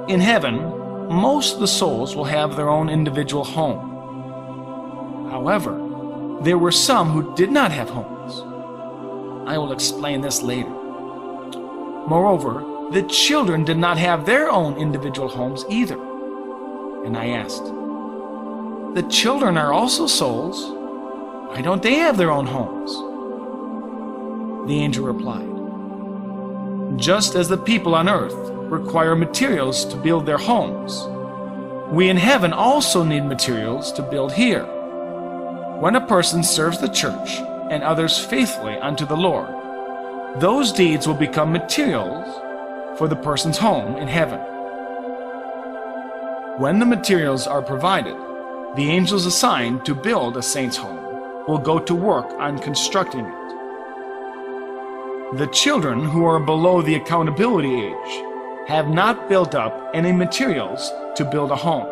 In heaven, most of the souls will have their own individual home. However, there were some who did not have homes. I will explain this later. Moreover, the children did not have their own individual homes either. And I asked, the children are also souls. Why don't they have their own homes? The angel replied, just as the people on earth require materials to build their homes, we in heaven also need materials to build here. When a person serves the church and others faithfully unto the Lord, those deeds will become materials for the person's home in heaven. When the materials are provided, the angels assigned to build a saint's home will go to work on constructing it. The children who are below the accountability age have not built up any materials to build a home.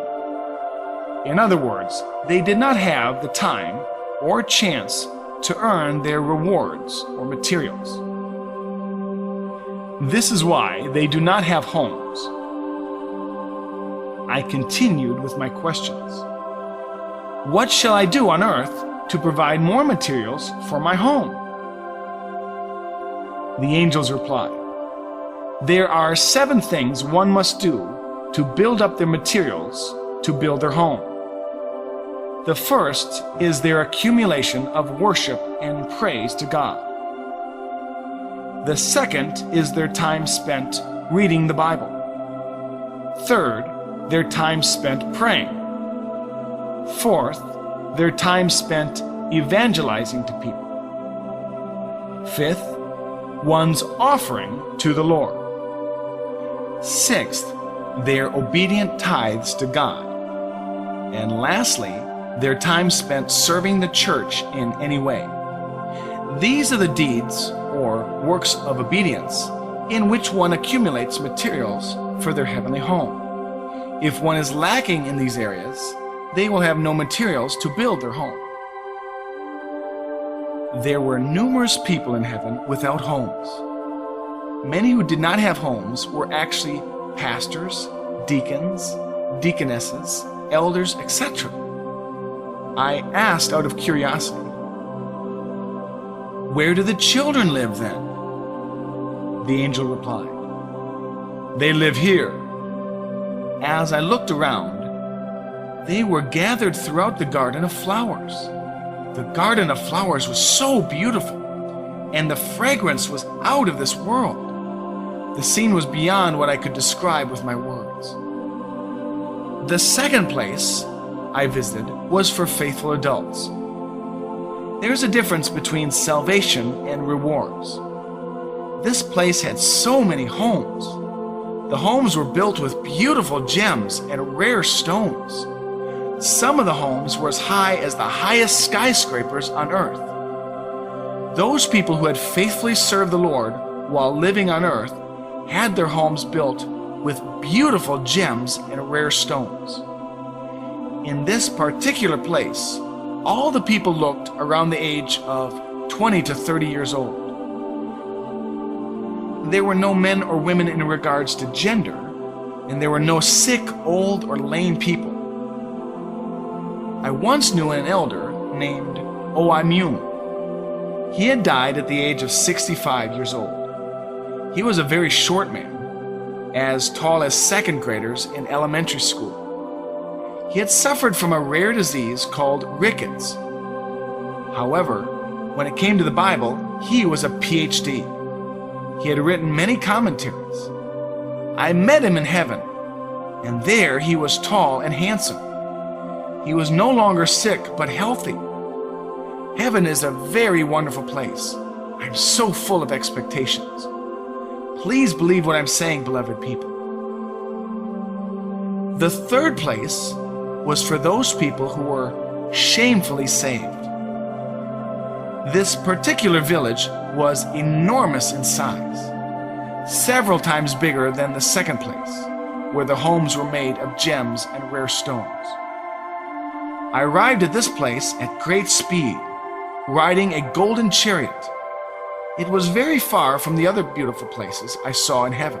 In other words, they did not have the time or chance to earn their rewards or materials. This is why they do not have homes. I continued with my questions. What shall I do on earth to provide more materials for my home? The angels replied, there are 7 things one must do to build up their materials to build their home. The first is their accumulation of worship and praise to God. The second is their time spent reading the Bible. Third, their time spent praying. Fourth, their time spent evangelizing to people. Fifth, one's offering to the Lord. Sixth, their obedient tithes to God. And lastly, their time spent serving the church in any way. These are the deeds or works of obedience in which one accumulates materials for their heavenly home. If one is lacking in these areas, they will have no materials to build their home. There were numerous people in heaven without homes. Many who did not have homes were actually pastors, deacons, deaconesses, elders, etc. I asked out of curiosity, where do the children live then? The angel replied, they live here. As I looked around, they were gathered throughout the garden of flowers. The garden of flowers was so beautiful, and the fragrance was out of this world. The scene was beyond what I could describe with my words. The second place I visited was for faithful adults. There's a difference between salvation and rewards. This place had so many homes. The homes were built with beautiful gems and rare stones. Some of the homes were as high as the highest skyscrapers on earth. Those people who had faithfully served the Lord while living on earth had their homes built with beautiful gems and rare stones. In this particular place, all the people looked around the age of 20 to 30 years old. There were no men or women in regards to gender, and there were no sick, old, or lame people. I once knew an elder named Oimyung. He had died at the age of 65 years old. He was a very short man, as tall as second graders in elementary school. He had suffered from a rare disease called rickets. However, when it came to the Bible, he was a PhD. He had written many commentaries. I met him in heaven, and there he was tall and handsome. He was no longer sick, but healthy. Heaven is a very wonderful place. I'm so full of expectations. Please believe what I'm saying, beloved people. The third place was for those people who were shamefully saved. This particular village was enormous in size, several times bigger than the second place, where the homes were made of gems and rare stones. I arrived at this place at great speed, riding a golden chariot. It was very far from the other beautiful places I saw in heaven.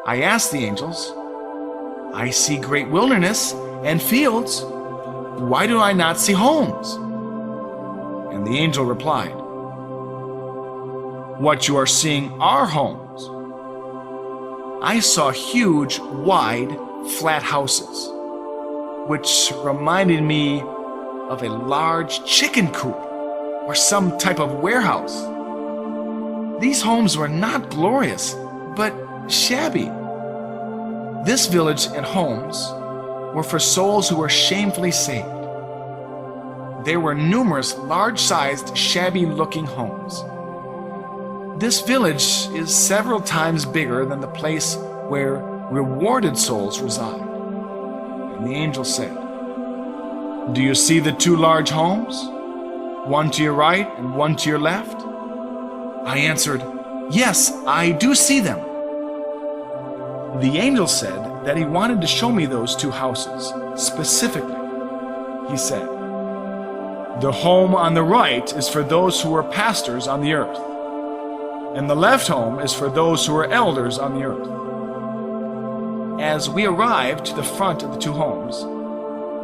I asked the angels, I see great wilderness and fields. Why do I not see homes? And the angel replied, what you are seeing are homes. I saw huge, wide, flat houses, which reminded me of a large chicken coop or some type of warehouse. These homes were not glorious, but shabby. This village and homes were for souls who were shamefully saved. There were numerous large-sized, shabby-looking homes. This village is several times bigger than the place where rewarded souls reside. And the angel said, do you see the two large homes? One to your right and one to your left? I answered, yes, I do see them. The angel said that he wanted to show me those two houses specifically. He said, the home on the right is for those who are pastors on the earth, and the left home is for those who are elders on the earth. As we arrived to the front of the two homes,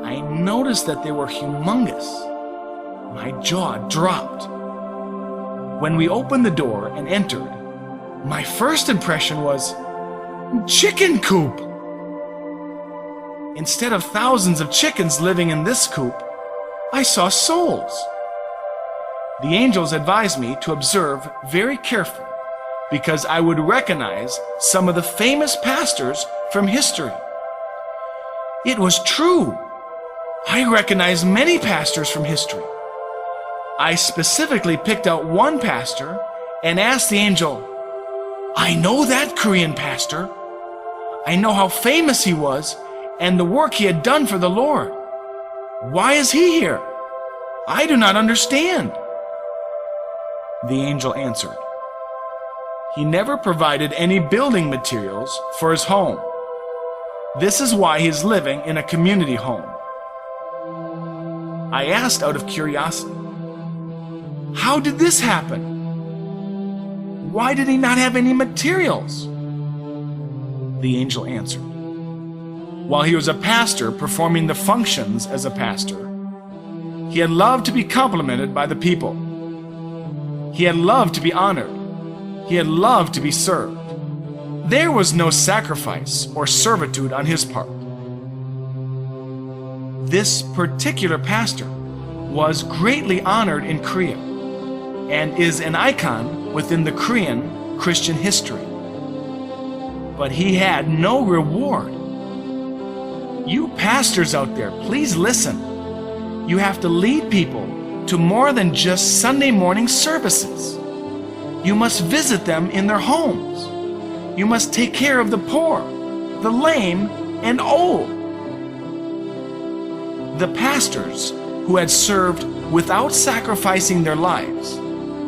I noticed that they were humongous. My jaw dropped. When we opened the door and entered, my first impression was chicken coop. Instead of thousands of chickens living in this coop, I saw souls. The angels advised me to observe very carefully because I would recognize some of the famous pastors from history. It was true. I recognized many pastors from history. I specifically picked out one pastor and asked the angel, I know that Korean pastor. I know how famous he was and the work he had done for the Lord. Why is he here? I do not understand. The angel answered, he never provided any building materials for his home. This is why he is living in a community home. I asked out of curiosity, how did this happen? Why did he not have any materials? The angel answered, while he was a pastor performing the functions as a pastor, he had loved to be complimented by the people. He had loved to be honored. He had loved to be served. There was no sacrifice or servitude on his part. This particular pastor was greatly honored in Korea and is an icon within the Korean Christian history. But he had no reward. You pastors out there, please listen. You have to lead people to more than just Sunday morning services. You must visit them in their homes. You must take care of the poor, the lame, and old. The pastors who had served without sacrificing their lives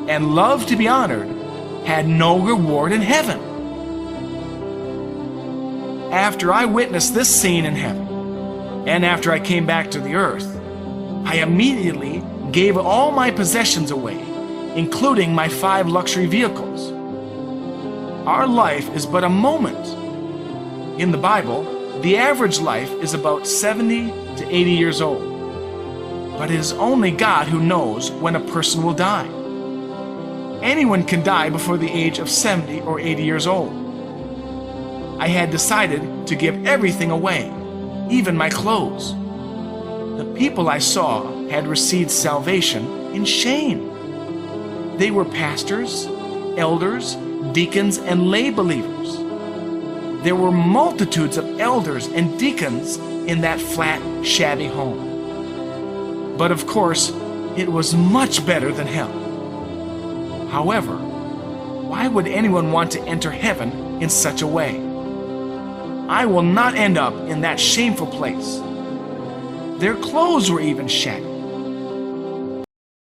and loved to be honored had no reward in heaven. After I witnessed this scene in heaven, and after I came back to the earth, I immediately gave all my possessions away, including my 5 luxury vehicles. Our life is but a moment. In the Bible, the average life is about 70 to 80 years old. But it is only God who knows when a person will die. Anyone can die before the age of 70 or 80 years old. I had decided to give everything away, even my clothes. The people I saw had received salvation in shame. They were pastors, elders, deacons, and lay believers. There were multitudes of elders and deacons in that flat, shabby home. But of course, it was much better than hell. However, why would anyone want to enter heaven in such a way? I will not end up in that shameful place. Their clothes were even shabby.